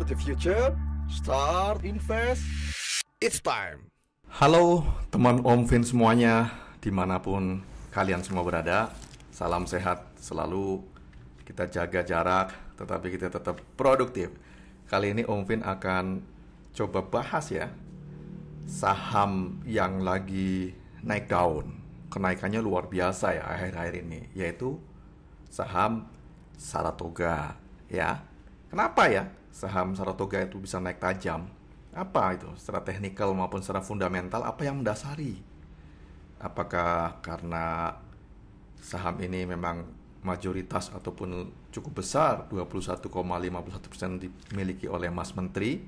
the future, start invest, it's time. Halo teman Om Vin semuanya, dimanapun kalian semua berada, salam sehat selalu, kita jaga jarak, tetapi kita tetap produktif. Kali ini Om Vin akan coba bahas ya, saham yang lagi naik daun, kenaikannya luar biasa ya akhir-akhir ini, yaitu saham Saratoga ya. Kenapa ya saham Saratoga itu bisa naik tajam? Apa itu secara teknikal maupun secara fundamental, apa yang mendasari? Apakah karena saham ini memang mayoritas ataupun cukup besar 21,51% dimiliki oleh Mas Menteri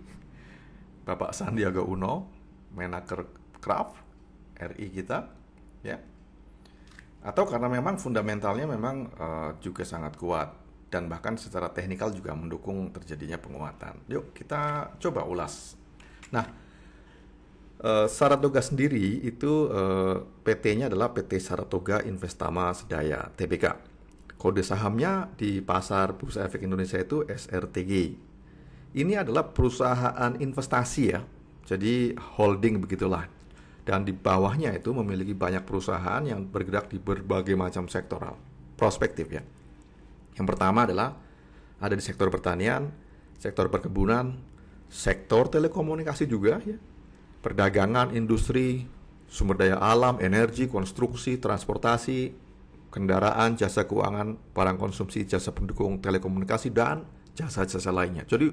Bapak Sandiaga Uno, Menaker Craft RI kita ya, atau karena memang fundamentalnya memang juga sangat kuat dan bahkan secara teknikal juga mendukung terjadinya penguatan. Yuk kita coba ulas. Nah, Saratoga sendiri itu PT-nya adalah PT Saratoga Investama Sedaya Tbk. Kode sahamnya di Pasar Bursa Efek Indonesia itu SRTG. Ini adalah perusahaan investasi ya, jadi holding begitulah. Dan di bawahnya itu memiliki banyak perusahaan yang bergerak di berbagai macam sektoral. Prospektif ya. Yang pertama adalah ada di sektor pertanian, sektor perkebunan, sektor telekomunikasi juga ya, perdagangan, industri, sumber daya alam, energi, konstruksi, transportasi, kendaraan, jasa keuangan, barang konsumsi, jasa pendukung telekomunikasi, dan jasa-jasa lainnya. Jadi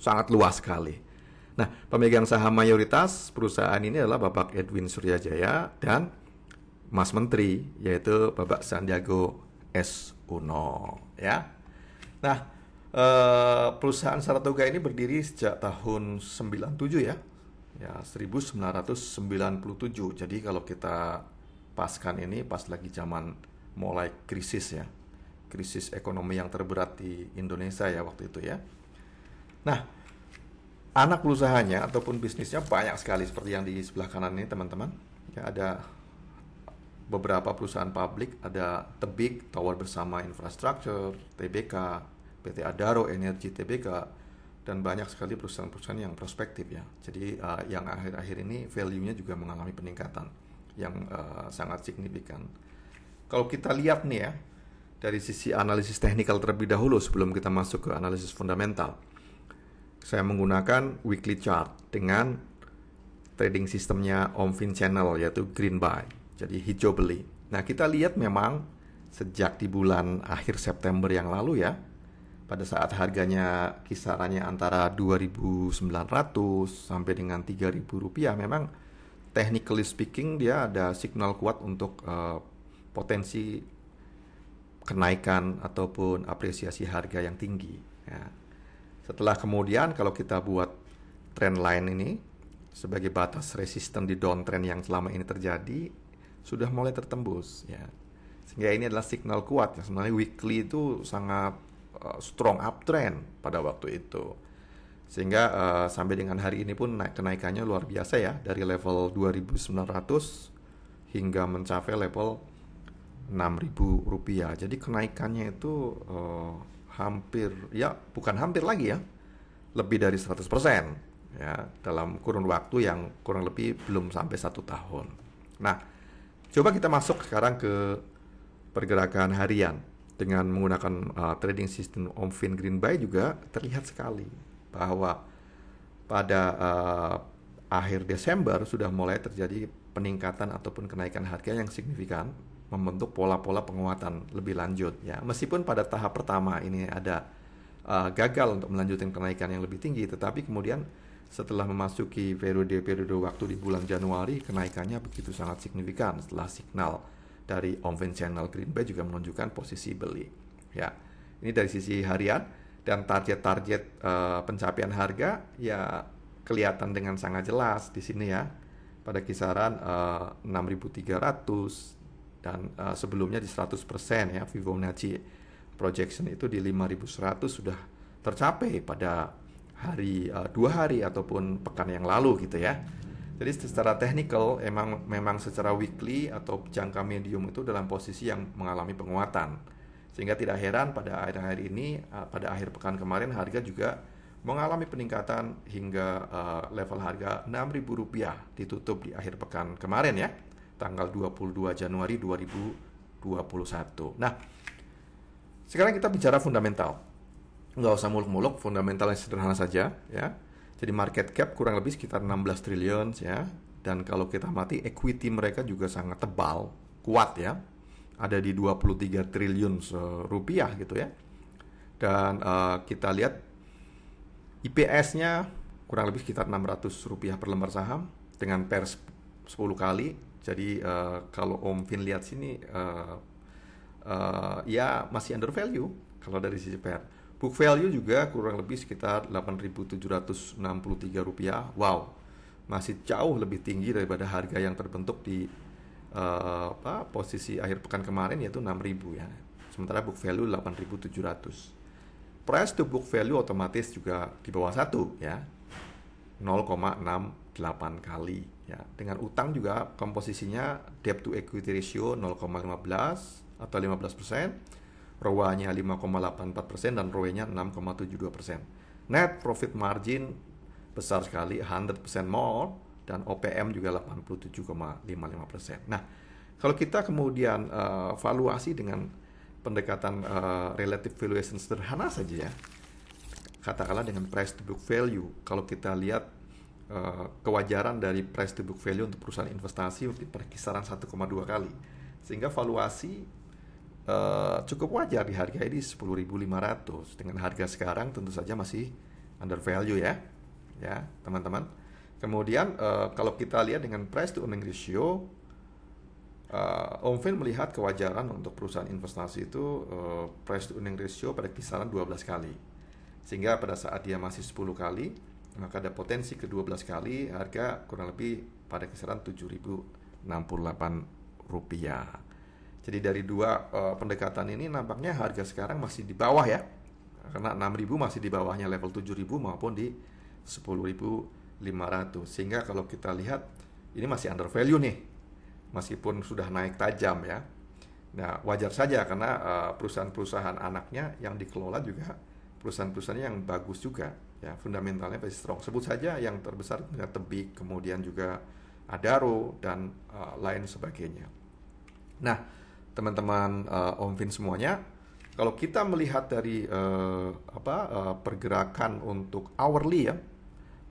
sangat luas sekali. Nah, pemegang saham mayoritas perusahaan ini adalah Bapak Edwin Suryajaya dan Mas Menteri, yaitu Bapak Sandiaga S. Uno ya. Nah, perusahaan Saratoga ini berdiri sejak tahun 97 ya. Ya, 1997. Jadi kalau kita paskan ini pas lagi zaman mulai krisis ya. Krisis ekonomi yang terberat di Indonesia ya waktu itu ya. Nah, anak perusahaannya ataupun bisnisnya banyak sekali seperti yang di sebelah kanan ini teman-teman. Ya, ada beberapa perusahaan publik, ada Tebik, Tower Bersama Infrastructure, TBK, PT Adaro Energi Tbk, dan banyak sekali perusahaan-perusahaan yang prospektif ya. Jadi yang akhir-akhir ini value-nya juga mengalami peningkatan yang sangat signifikan. Kalau kita lihat nih ya, dari sisi analisis teknikal terlebih dahulu sebelum kita masuk ke analisis fundamental, saya menggunakan weekly chart dengan trading sistemnya Om Vin Channel, yaitu green buy, jadi hijau beli. Nah, kita lihat memang sejak di bulan akhir September yang lalu ya, pada saat harganya kisarannya antara 2.900 sampai dengan 3.000 rupiah, memang technically speaking dia ada signal kuat untuk potensi kenaikan ataupun apresiasi harga yang tinggi ya. Setelah kemudian kalau kita buat trend line ini sebagai batas resisten di downtrend yang selama ini terjadi, sudah mulai tertembus ya. Sehingga ini adalah signal kuat ya. Sebenarnya weekly itu sangat strong uptrend pada waktu itu. Sehingga sampai dengan hari ini pun kenaikannya luar biasa ya, dari level 2.900 hingga mencapai level 6.000 rupiah. Jadi kenaikannya itu hampir ya, bukan hampir lagi ya, lebih dari 100% ya, dalam kurun waktu yang kurang lebih belum sampai 1 tahun. Nah, coba kita masuk sekarang ke pergerakan harian dengan menggunakan trading system Om Vin Green Buy. Juga terlihat sekali bahwa pada akhir Desember sudah mulai terjadi peningkatan ataupun kenaikan harga yang signifikan, membentuk pola-pola penguatan lebih lanjut ya. Meskipun pada tahap pertama ini ada gagal untuk melanjutkan kenaikan yang lebih tinggi, tetapi kemudian setelah memasuki periode waktu di bulan Januari, kenaikannya begitu sangat signifikan setelah signal dari Om Vin Channel Green Buy juga menunjukkan posisi beli ya. Ini dari sisi harian, dan target-target pencapaian harga ya kelihatan dengan sangat jelas di sini ya, pada kisaran 6.300 dan sebelumnya di 100% ya. Fibonacci projection itu di 5.100 sudah tercapai pada hari 2 hari ataupun pekan yang lalu gitu ya. Jadi secara teknikal memang secara weekly atau jangka medium itu dalam posisi yang mengalami penguatan. Sehingga tidak heran pada akhir-akhir ini, pada akhir pekan kemarin harga juga mengalami peningkatan hingga level harga Rp6.000 ditutup di akhir pekan kemarin ya, tanggal 22 Januari 2021. Nah, sekarang kita bicara fundamental. Nggak usah muluk-muluk, fundamental yang sederhana saja ya. Jadi market cap kurang lebih sekitar 16 triliun ya. Dan kalau kita amati equity mereka juga sangat tebal, kuat ya. Ada di 23 triliun rupiah gitu ya. Dan kita lihat IPS-nya kurang lebih sekitar Rp600 per lembar saham dengan PER 10 kali. Jadi kalau Om Vin lihat sini ya masih under value kalau dari sisi PER. Book value juga kurang lebih sekitar Rp8.763. Wow, masih jauh lebih tinggi daripada harga yang terbentuk di posisi akhir pekan kemarin, yaitu 6.000 ya. Sementara book value 8.700. Price to book value otomatis juga di bawah 1 ya. 0,68 kali ya. Dengan utang juga komposisinya debt to equity ratio 0,15 atau 15%. ROA-nya 5,84% dan ROE-nya 6,72%. Net profit margin besar sekali, 100% more, dan OPM juga 87,55%. Nah, kalau kita kemudian valuasi dengan pendekatan relative valuation sederhana saja ya, katakanlah dengan price to book value, kalau kita lihat kewajaran dari price to book value untuk perusahaan investasi di perkisaran 1,2 kali, sehingga valuasi cukup wajar dihargai di 10.500. Dengan harga sekarang tentu saja masih under value ya teman-teman. Kemudian kalau kita lihat dengan price to earning ratio, Om Vin melihat kewajaran untuk perusahaan investasi itu price to earning ratio pada kisaran 12 kali, sehingga pada saat dia masih 10 kali maka ada potensi ke 12 kali, harga kurang lebih pada kisaran Rp7.068. Jadi dari dua pendekatan ini nampaknya harga sekarang masih di bawah ya. Karena 6.000 masih di bawahnya level 7.000 maupun di 10.500. Sehingga kalau kita lihat ini masih under value nih. Meskipun sudah naik tajam ya. Nah, wajar saja karena perusahaan-perusahaan anaknya yang dikelola juga perusahaan-perusahaan yang bagus juga ya, fundamentalnya pasti strong. Sebut saja yang terbesar Tebik, kemudian juga Adaro dan lain sebagainya. Nah, teman-teman Om Vin semuanya, kalau kita melihat dari pergerakan untuk hourly ya,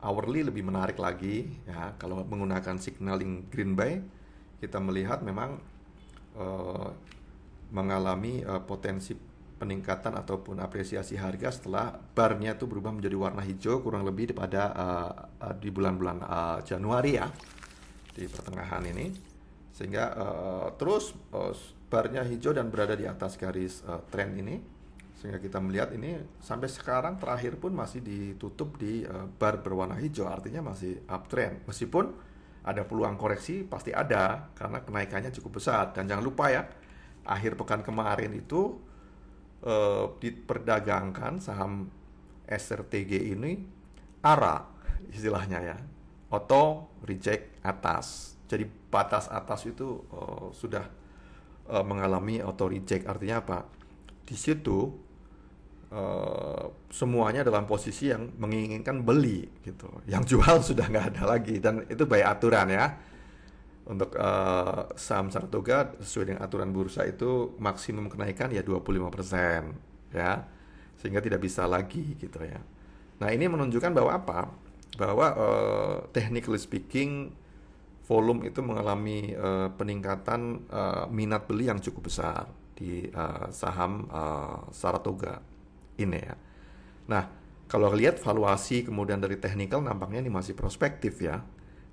hourly lebih menarik lagi ya. Kalau menggunakan signaling green buy, kita melihat memang mengalami potensi peningkatan ataupun apresiasi harga setelah barnya itu berubah menjadi warna hijau kurang lebih pada di bulan-bulan Januari ya, di pertengahan ini, sehingga terus barnya hijau dan berada di atas garis tren ini, sehingga kita melihat ini sampai sekarang terakhir pun masih ditutup di bar berwarna hijau, artinya masih uptrend. Meskipun ada peluang koreksi pasti ada karena kenaikannya cukup besar. Dan jangan lupa ya, akhir pekan kemarin itu diperdagangkan saham SRTG ini ARA istilahnya ya, auto reject atas. Jadi batas atas itu sudah mengalami auto reject. Artinya apa? Di situ semuanya dalam posisi yang menginginkan beli gitu. Yang jual sudah nggak ada lagi, dan itu by aturan ya. Untuk saham Saratoga sesuai dengan aturan bursa itu maksimum kenaikan ya 25% ya, sehingga tidak bisa lagi gitu ya. Nah, ini menunjukkan bahwa apa? Bahwa technically speaking volume itu mengalami peningkatan minat beli yang cukup besar di saham Saratoga ini ya. Nah, kalau lihat valuasi kemudian dari technical nampaknya ini masih prospektif ya.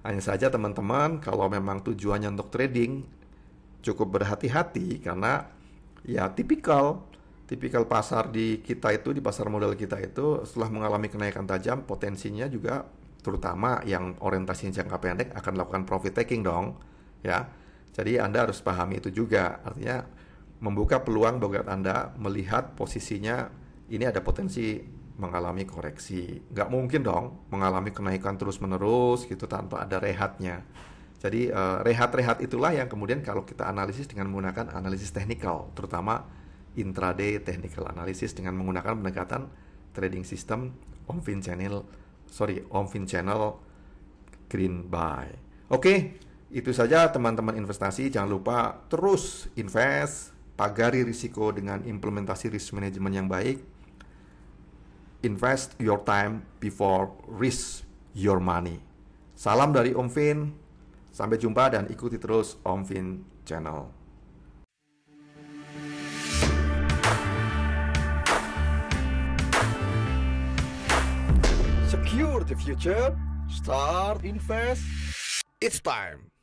Hanya saja teman-teman, kalau memang tujuannya untuk trading, cukup berhati-hati karena ya tipikal pasar di kita itu, di pasar modal kita itu setelah mengalami kenaikan tajam, potensinya juga terutama yang orientasinya jangka pendek akan melakukan profit taking dong ya. Jadi Anda harus pahami itu juga. Artinya membuka peluang bagi Anda melihat posisinya ini ada potensi mengalami koreksi. Nggak mungkin dong mengalami kenaikan terus-menerus gitu tanpa ada rehatnya. Jadi rehat-rehat itulah yang kemudian kalau kita analisis dengan menggunakan analisis teknikal, terutama intraday technical analysis dengan menggunakan pendekatan trading system Om Fin Channel Green Buy. Oke, itu saja teman-teman investasi. Jangan lupa terus invest, pagari risiko dengan implementasi risk management yang baik. Invest your time before risk your money. Salam dari Om Fin. Sampai jumpa dan ikuti terus Om Fin Channel. Secure the future. Start invest. It's time.